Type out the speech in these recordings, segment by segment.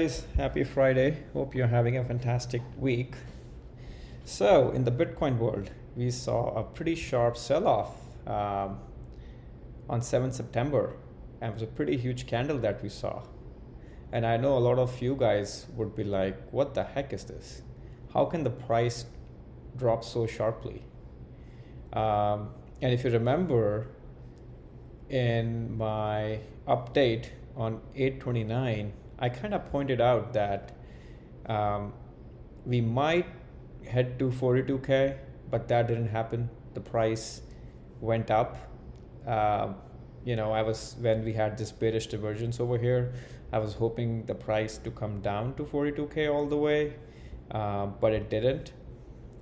Guys, happy Friday. Hope you're having a fantastic week. So, in the Bitcoin world, we saw a pretty sharp sell-off on 7th September, and it was a pretty huge candle that we saw. And I know a lot of you guys would be like, what the heck is this? How can the price drop so sharply? And if you remember, in my update on 8/29, I kind of pointed out that we might head to 42K, but that didn't happen. The price went up. When we had this bearish divergence over here, I was hoping the price to come down to 42K all the way, but it didn't.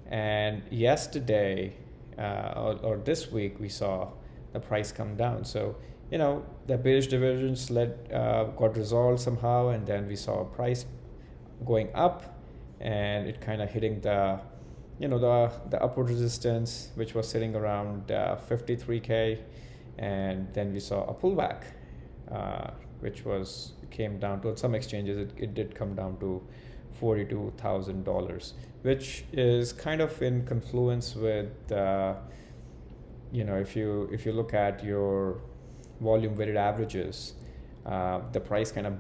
And yesterday or this week, we saw the price come down. So the bearish divergence got resolved somehow, and then we saw a price going up, and it kind of hitting the upward resistance, which was sitting around 53K, and then we saw a pullback, which came down to, on some exchanges it did come down to $42,000, which is kind of in confluence with if you look at your volume weighted averages, the price kind of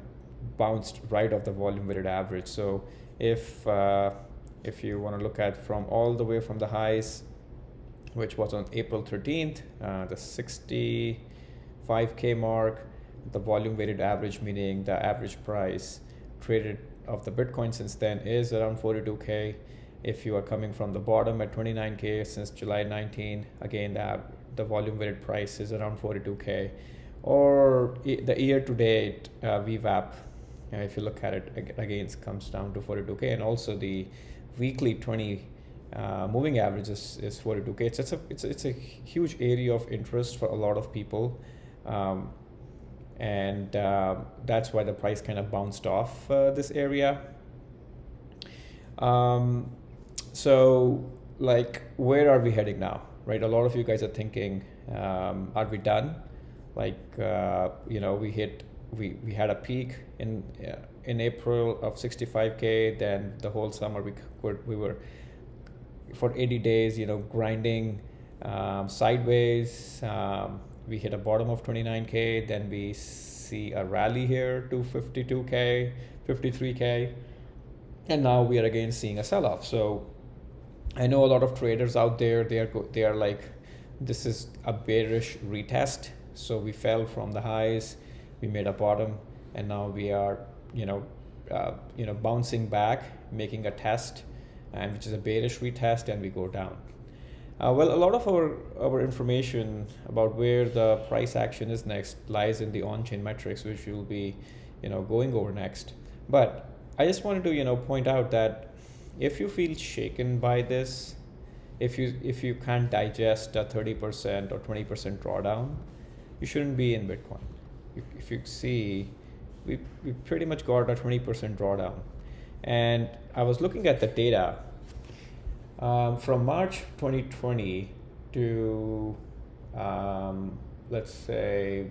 bounced right off the volume weighted average. So if you want to look at from all the way from the highs, which was on April 13th, the 65K mark, the volume weighted average, meaning the average price traded of the Bitcoin since then, is around 42K. If you are coming from the bottom at 29K since July 19, again, the volume weighted price is around 42K. Or the year to date VWAP, if you look at it, again, it comes down to 42K. And also the weekly 20 moving average is 42K. It's a huge area of interest for a lot of people. And that's why the price kind of bounced off this area. So, where are we heading now, right? A lot of you guys are thinking, are we done? We had a peak in April of 65K. Then the whole summer we were for 80 days, grinding sideways. We hit a bottom of 29K. Then we see a rally here to 52K, 53K, and now we are again seeing a sell-off. So I know a lot of traders out there, they are like, this is a bearish retest. So we fell from the highs, we made a bottom, and now we are bouncing back, making a test, and which is a bearish retest, and we go down. A lot of our information about where the price action is next lies in the on-chain metrics, which we'll be going over next. But I just wanted to point out that if you feel shaken by this, if you can't digest a 30% or 20% drawdown, you shouldn't be in Bitcoin. If you see, we pretty much got a 20% drawdown. And I was looking at the data from March 2020 to let's say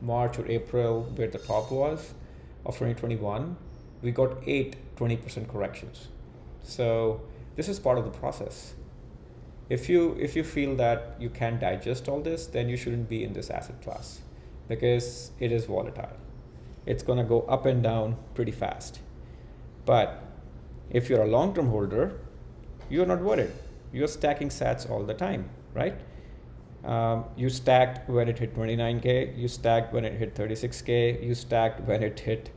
March or April, where the top was of 2021, we got 20% corrections. So this is part of the process. If you feel that you can't digest all this, then you shouldn't be in this asset class, because it is volatile. It's going to go up and down pretty fast. But if you're a long-term holder, you're not worried. You're stacking sats all the time, right? You stacked when it hit 29K, you stacked when it hit 36K, you stacked when it hit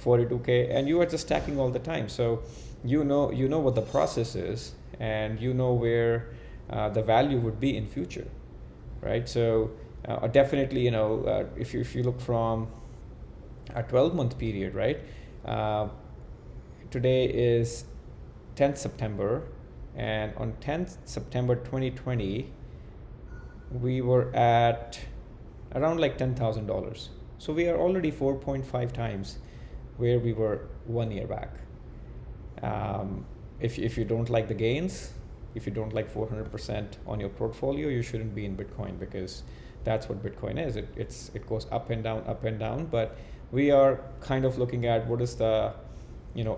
42K, and you are just stacking all the time. So you know what the process is, and you know where the value would be in future, right? So definitely, if you look from a 12-month period, right? Today is 10th September, and on 10th September 2020, we were at around like $10,000. So we are already 4.5 times where we were 1 year back. If you don't like the gains, if you don't like 400% on your portfolio, you shouldn't be in Bitcoin, because that's what Bitcoin is. It goes up and down, but we are kind of looking at what is the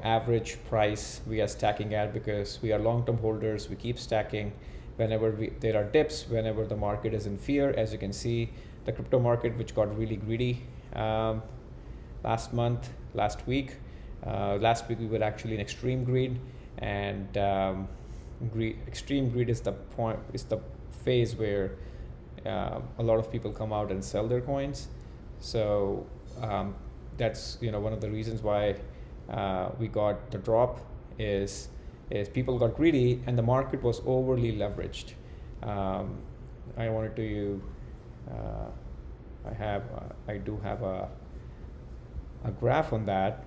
average price we are stacking at, because we are long-term holders. We keep stacking whenever there are dips, whenever the market is in fear. As you can see, the crypto market, which got really greedy last week. Last week we were actually in extreme greed, and extreme greed is the phase where a lot of people come out and sell their coins. So that's one of the reasons why we got the drop is people got greedy and the market was overly leveraged. I wanted to I do have a graph on that.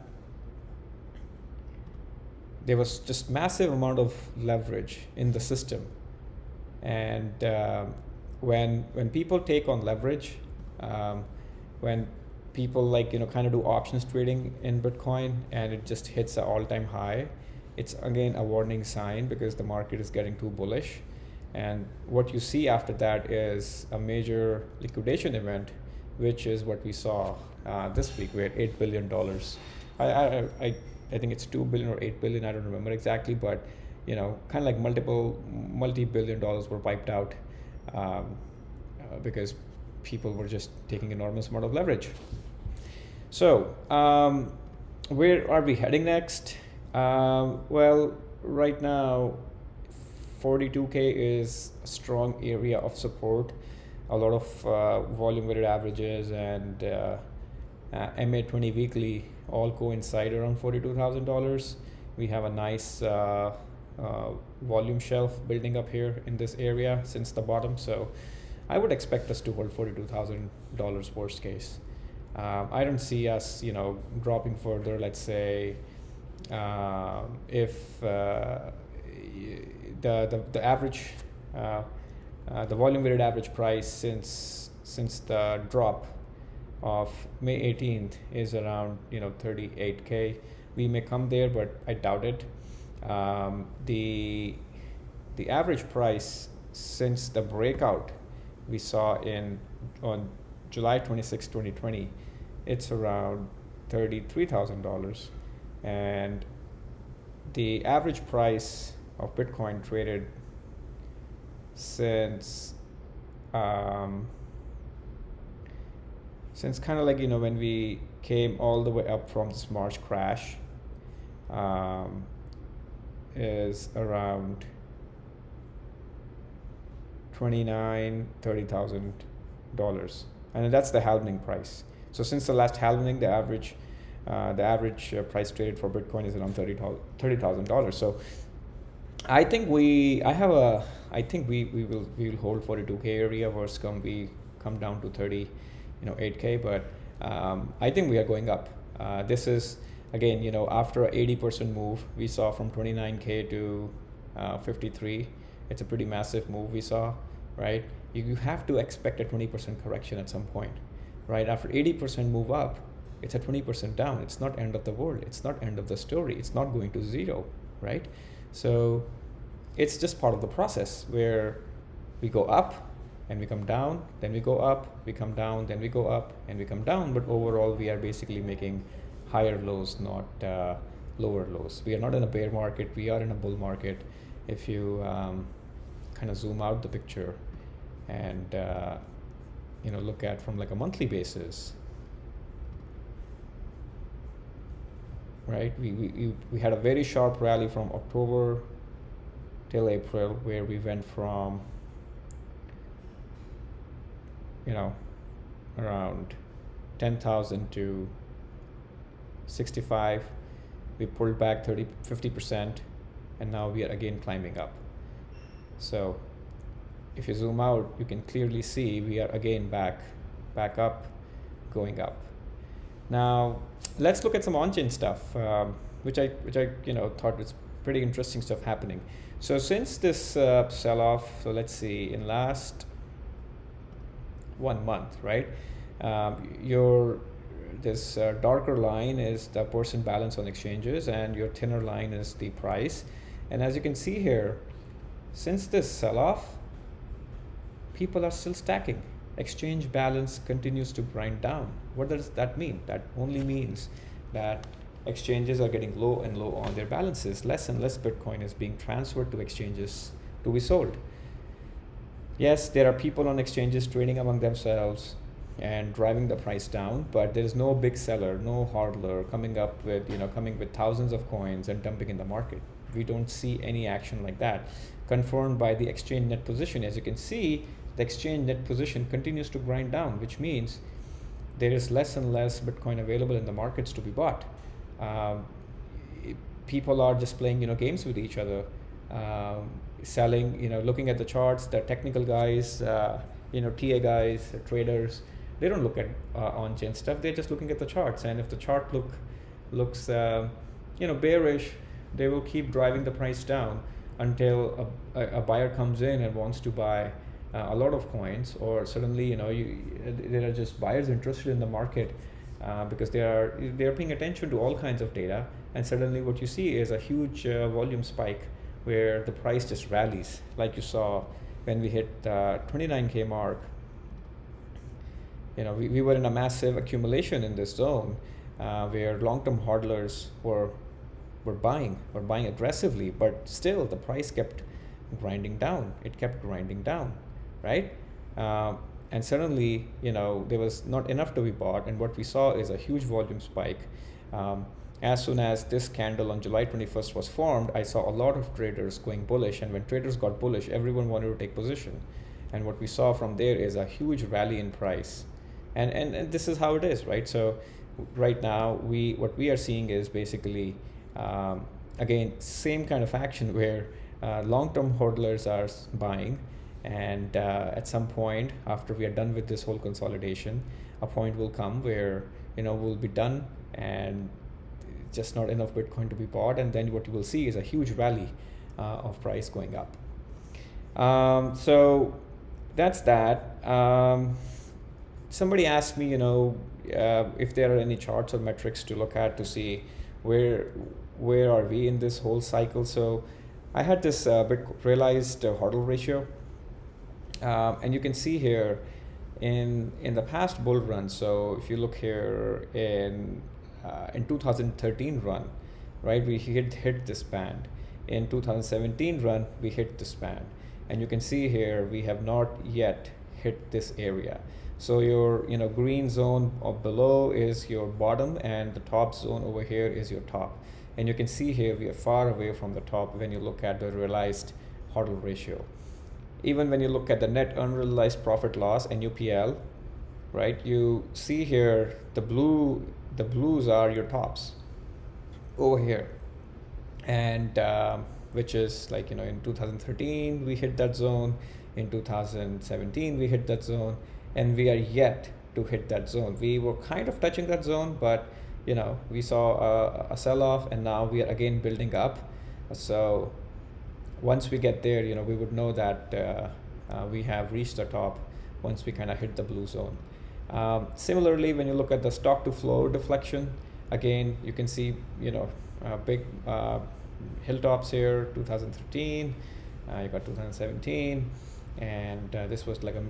There was just massive amount of leverage in the system, and when people take on leverage, when people kind of do options trading in Bitcoin and it just hits an all-time high, it's again a warning sign, because the market is getting too bullish. And what you see after that is a major liquidation event, which is what we saw this week. We're at $8 billion. I think it's 2 billion or 8 billion. I don't remember exactly, but kind of like multi-billion dollars were wiped out because people were just taking enormous amount of leverage. So where are we heading next? Well, right now 42K is a strong area of support. A lot of volume weighted averages and MA20 weekly all coincide around $42,000. We have a nice volume shelf building up here in this area since the bottom, so I would expect us to hold $42,000 worst case. I don't see us dropping further. Let's say if the average the volume weighted average price since the drop of May 18th is around 38K. We may come there, but I doubt it. The average price since the breakout we saw on July 26, 2020, it's around $33,000, and the average price of Bitcoin traded since kind of when we came all the way up from this March crash, is around $30,000, and that's the halving price. So since the last halving, the average price traded for Bitcoin is around $30,000. So I think we will hold 42K area. Worst come we come down to 8K, but I think we are going up. This is again after an 80% move we saw from 29K to 53. It's a pretty massive move we saw, right? You have to expect a 20% correction at some point, right? After 80% move up, it's a 20% down. It's not end of the world. It's not end of the story. It's not going to zero, right? So it's just part of the process where we go up and we come down, then we go up, we come down, then we go up and we come down. But overall, we are basically making higher lows, not lower lows. We are not in a bear market. We are in a bull market. If you kind of zoom out the picture and look at from like a monthly basis, right? We had a very sharp rally from October till April, where we went from around 10,000 to 65. We pulled back 50%, and now we are again climbing up. So if you zoom out, you can clearly see we are again back up, going up. Now let's look at some on-chain stuff, which I thought was pretty interesting stuff happening. So since this sell-off, so let's see, in last 1 month, right? This darker line is the percent balance on exchanges, and your thinner line is the price. And as you can see here, since this sell-off, people are still stacking. exchange balance continues to grind down. What does that mean? That only means that exchanges are getting low and low on their balances. Less and less Bitcoin is being transferred to exchanges to be sold. Yes, there are people on exchanges trading among themselves and driving the price down, but there is no big seller, no hodler coming with thousands of coins and dumping in the market. We don't see any action like that, confirmed by the exchange net position. As you can see, the exchange net position continues to grind down, which means there is less and less Bitcoin available in the markets to be bought. People are just playing games with each other, selling, looking at the charts. The technical guys, TA guys, traders, they don't look at on-chain stuff. They're just looking at the charts, and if the chart looks bearish, they will keep driving the price down until a buyer comes in and wants to buy a lot of coins, or suddenly there are just buyers interested in the market because they are paying attention to all kinds of data, and suddenly what you see is a huge volume spike where the price just rallies, like you saw when we hit 29K mark. We were in a massive accumulation in this zone where long-term hodlers were buying aggressively, but still the price kept grinding down. It kept grinding down, right? And suddenly, there was not enough to be bought, and what we saw is a huge volume spike. As soon as this candle on July 21st was formed, I saw a lot of traders going bullish, and when traders got bullish, everyone wanted to take position. And what we saw from there is a huge rally in price. And this is how it is, right? So right now, what we are seeing is basically, again, same kind of action where long-term hodlers are buying, and at some point after we are done with this whole consolidation, a point will come where we'll be done and just not enough Bitcoin to be bought, and then what you will see is a huge rally of price going up. So that's that. Somebody asked me, if there are any charts or metrics to look at to see where are we in this whole cycle. So I had this realized hodl ratio, and you can see here in the past bull run. So if you look here in 2013 run, right, we hit this band. In 2017 run, we hit this band, and you can see here we have not yet hit this area. So your green zone of below is your bottom, and the top zone over here is your top. And you can see here we are far away from the top when you look at the realized hodl ratio. Even when you look at the net unrealized profit loss, NUPL, right, you see here the blues are your tops over here, and which is like in 2013 we hit that zone, in 2017 we hit that zone, and we are yet to hit that zone. We were kind of touching that zone, but we saw a sell-off, and now we are again building up. So once we get there, we would know that we have reached the top once we kind of hit the blue zone. Similarly, when you look at the stock to flow deflection, again you can see big hilltops here. 2013, you got 2017, and this was like a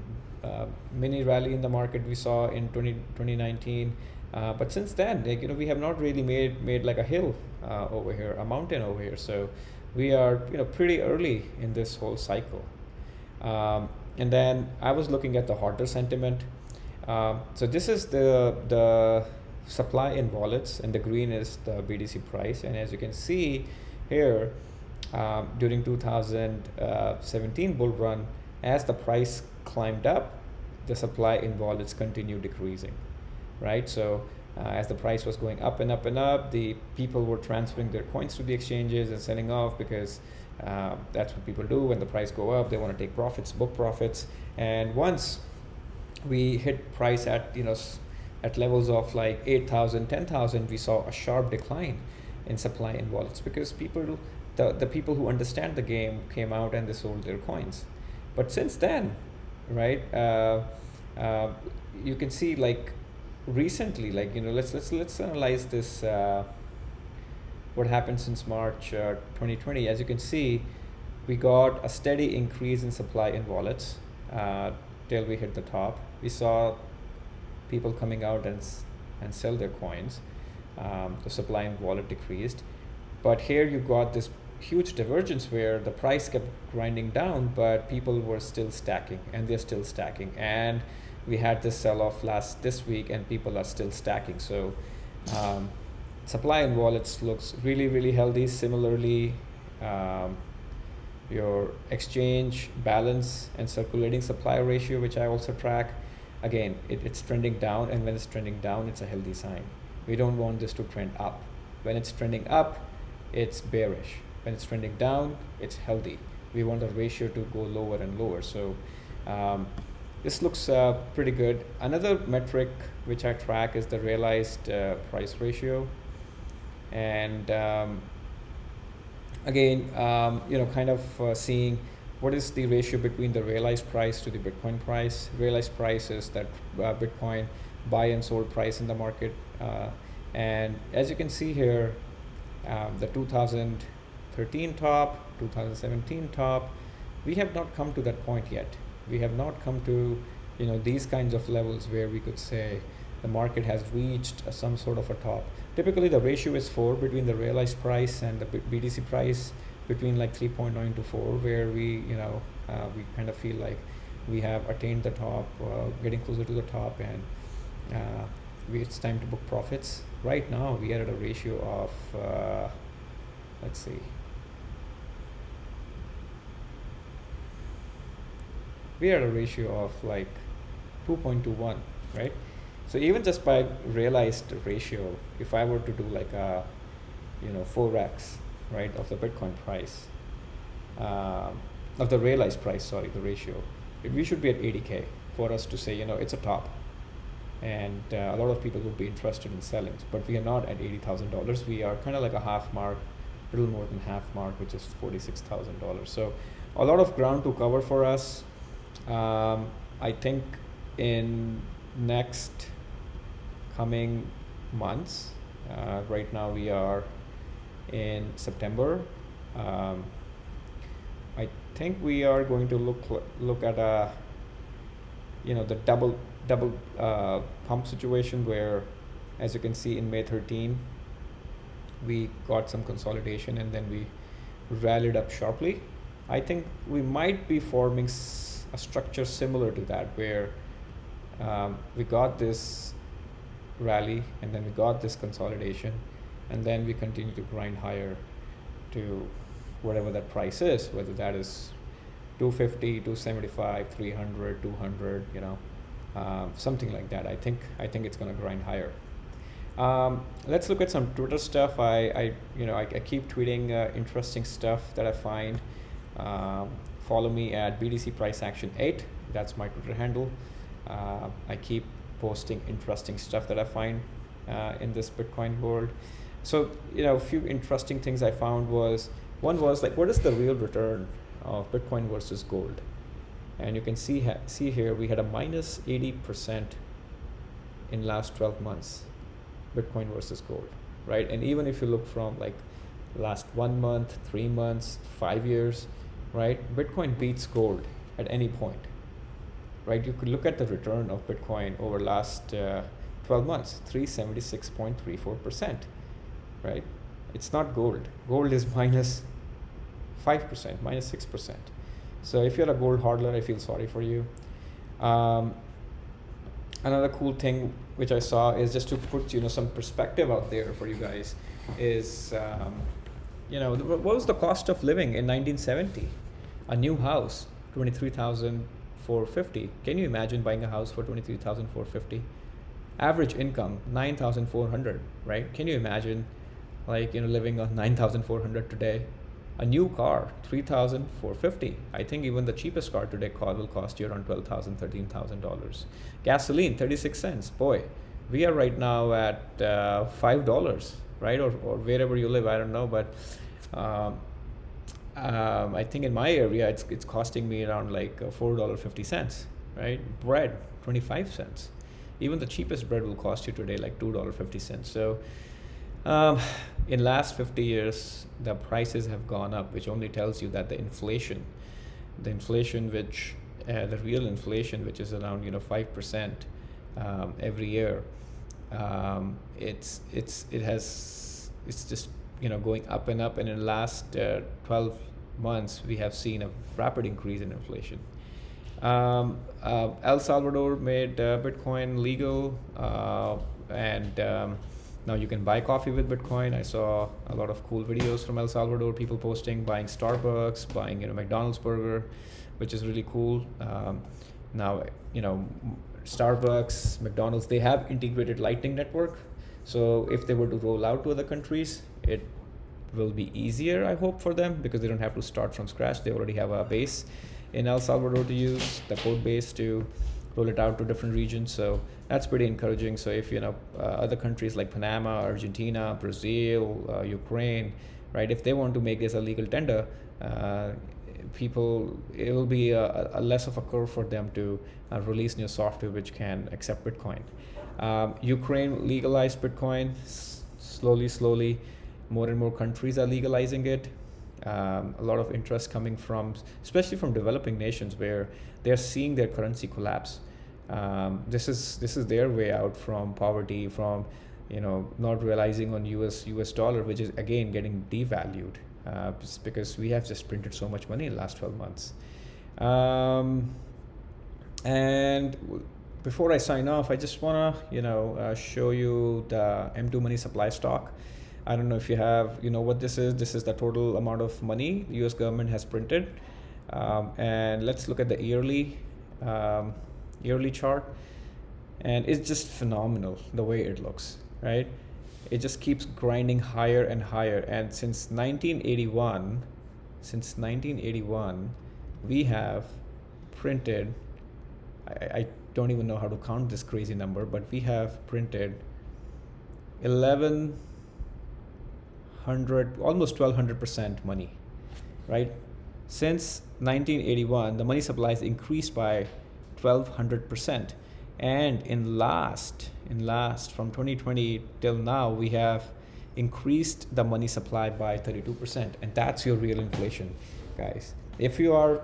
mini rally in the market we saw in 2019. But since then, we have not really made like a hill over here, a mountain over here. So we are pretty early in this whole cycle. And then I was looking at the hodler sentiment. So this is the supply in wallets, and the green is the BTC price. And as you can see here, during 2017 bull run, as the price climbed up, the supply in wallets continued decreasing, right? So as the price was going up and up and up, the people were transferring their coins to the exchanges and selling off, because that's what people do when the price go up. They want to take profits, book profits. And once we hit price at at levels of like 8,000, 10,000, we saw a sharp decline in supply in wallets, because the people who understand the game came out and they sold their coins. But since then, right, you can see like recently, like let's analyze this, what happened since March 2020. As you can see, we got a steady increase in supply in wallets till we hit the top. we saw people coming out and sell their coins. The supply and wallet decreased. But here you got this huge divergence where the price kept grinding down, but people were still stacking, and they're still stacking. And we had this sell-off this week, and people are still stacking. So supply and wallets looks really, really healthy. Similarly, your exchange balance and circulating supply ratio, which I also track, again, it's trending down, and when it's trending down, it's a healthy sign. We don't want this to trend up. When it's trending up, it's bearish. When it's trending down, it's healthy. We want the ratio to go lower and lower. So this looks pretty good. Another metric which I track is the realized price ratio. And again, kind of seeing what is the ratio between the realized price to the Bitcoin price. Realized price is that Bitcoin buy and sold price in the market. And as you can see here, the 2013 top, 2017 top, we have not come to that point yet. We have not come to these kinds of levels where we could say the market has reached some sort of a top. Typically the ratio is 4 between the realized price and the BTC price, between like 3.9 to 4, where we kind of feel like we have attained the top, getting closer to the top, and it's time to book profits. Right now we are at a ratio of let's see, we are at a ratio of like 2.21, right? So even just by realized ratio, if I were to do like a 4x, right, of the Bitcoin price, of the realized price, sorry, the ratio, we should be at 80K for us to say it's a top. And a lot of people would be interested in selling, but we are not at $80,000. We are kind of like a half mark, a little more than half mark, which is $46,000. So a lot of ground to cover for us. I think in next coming months, right now we are in September. I think we are going to look at a the double pump situation, where, as you can see, in May 13 we got some consolidation and then we rallied up sharply. I think we might be forming a structure similar to that, where we got this rally and then we got this consolidation, and then we continue to grind higher to whatever that price is, whether that is 250, 275, 300, 200, something like that. I think it's going to grind higher. Let's look at some Twitter stuff. I keep tweeting interesting stuff that I find. Follow me at BTC Price Action 8. That's my Twitter handle. I keep posting interesting stuff that I find in this Bitcoin world. So a few interesting things I found was, one was like, what is the real return of Bitcoin versus gold? And you can see here we had a minus 80% in last 12 months, Bitcoin versus gold, right? And even if you look from like last 1 month, 3 months, 5 years, right, Bitcoin beats gold at any point, right? You could look at the return of Bitcoin over last 12 months, 376.34%, right? It's not gold. Gold is minus 5%, minus 6%. So if you're a gold hodler, I feel sorry for you. Another cool thing which I saw is, just to put some perspective out there for you guys, is what was the cost of living in 1970? A new house, $23,450. Can you imagine buying a house for $23,450? Average income $9,400, right? Can you imagine living on $9,400 today? A new car, $3,450. I think even the cheapest car today will cost you around $12,000, $13,000. Gasoline, 36 cents. Boy, we are right now at $5, right? Or wherever you live, I don't know, but I think in my area it's costing me around like $4.50, right? Bread, 25 cents. Even the cheapest bread will cost you today like $2.50. So in last 50 years, the prices have gone up, which only tells you that the inflation which the real inflation, which is around 5% every year, it's just going up and up, and in the last 12 months we have seen a rapid increase in inflation. El Salvador made Bitcoin legal, and now you can buy coffee with Bitcoin. I saw a lot of cool videos from El Salvador, people posting buying Starbucks, buying McDonald's burger, which is really cool. Now Starbucks, McDonald's, they have integrated Lightning Network. So if they were to roll out to other countries, it will be easier, I hope, for them, because they don't have to start from scratch. They already have a base in El Salvador to use, the code base to roll it out to different regions. So that's pretty encouraging. So if other countries like Panama, Argentina, Brazil, Ukraine, right, if they want to make this a legal tender, it will be a less of a curve for them to release new software which can accept Bitcoin. Ukraine legalized Bitcoin slowly. More and more countries are legalizing it. A lot of interest coming from, especially from developing nations, where they're seeing their currency collapse. This is their way out from poverty, from not realizing on US dollar, which is again getting devalued, just because we have just printed so much money in the last 12 months. And before I sign off, I just want to show you the M2 money supply stock. I don't know if you have what this is. This is the total amount of money the US government has printed, and let's look at the yearly chart, and it's just phenomenal the way it looks, right? It just keeps grinding higher and higher, and since 1981 we have printed, I don't even know how to count this crazy number, but we have printed almost 1200% money, right? Since 1981, the money supply has increased by 1200%, and in last from 2020 till now, we have increased the money supply by 32%, and that's your real inflation, guys. If you are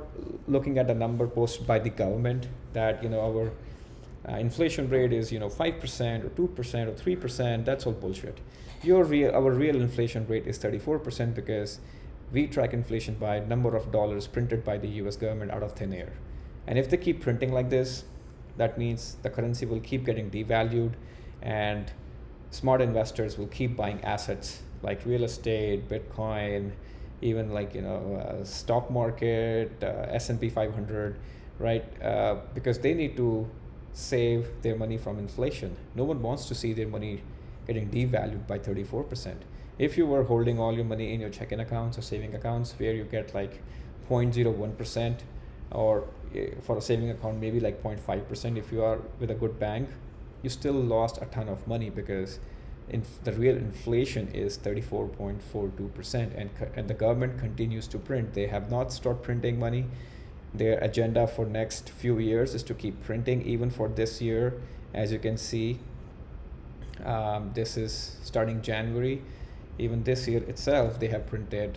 looking at a number posted by the government that our inflation rate is 5% or 2% or 3%, that's all bullshit. Our real inflation rate is 34%, because we track inflation by number of dollars printed by the US government out of thin air. And if they keep printing like this, that means the currency will keep getting devalued, and smart investors will keep buying assets like real estate, Bitcoin, even like stock market, S&P 500, right? Because they need to save their money from inflation. No one wants to see their money getting devalued by 34%. If you were holding all your money in your checking accounts or saving accounts, where you get like 0.01%, or for a saving account maybe like 0.5%, if you are with a good bank, you still lost a ton of money, because the real inflation is 34.42%, and the government continues to print. They have not stopped printing money. Their agenda for next few years is to keep printing, even for this year. As you can see, this is starting January. Even this year itself, they have printed,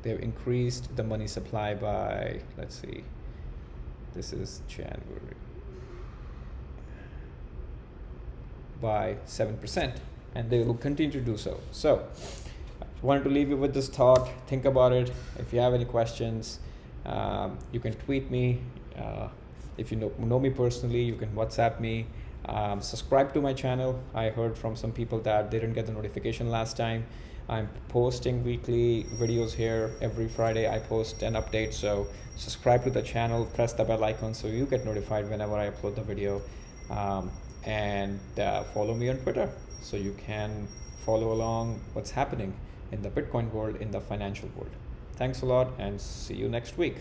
they've increased the money supply by, let's see, this is January, by 7%, and they will continue to do so. So I wanted to leave you with this thought. Think about it. If you have any questions, you can tweet me. If you know me personally, you can WhatsApp me. Subscribe to my channel. I heard from some people that they didn't get the notification last time. I'm posting weekly videos here. Every Friday I post an update, so subscribe to the channel, press the bell icon so you get notified whenever I upload the video, and follow me on Twitter so you can follow along what's happening in the Bitcoin world, in the financial world. Thanks a lot, and see you next week.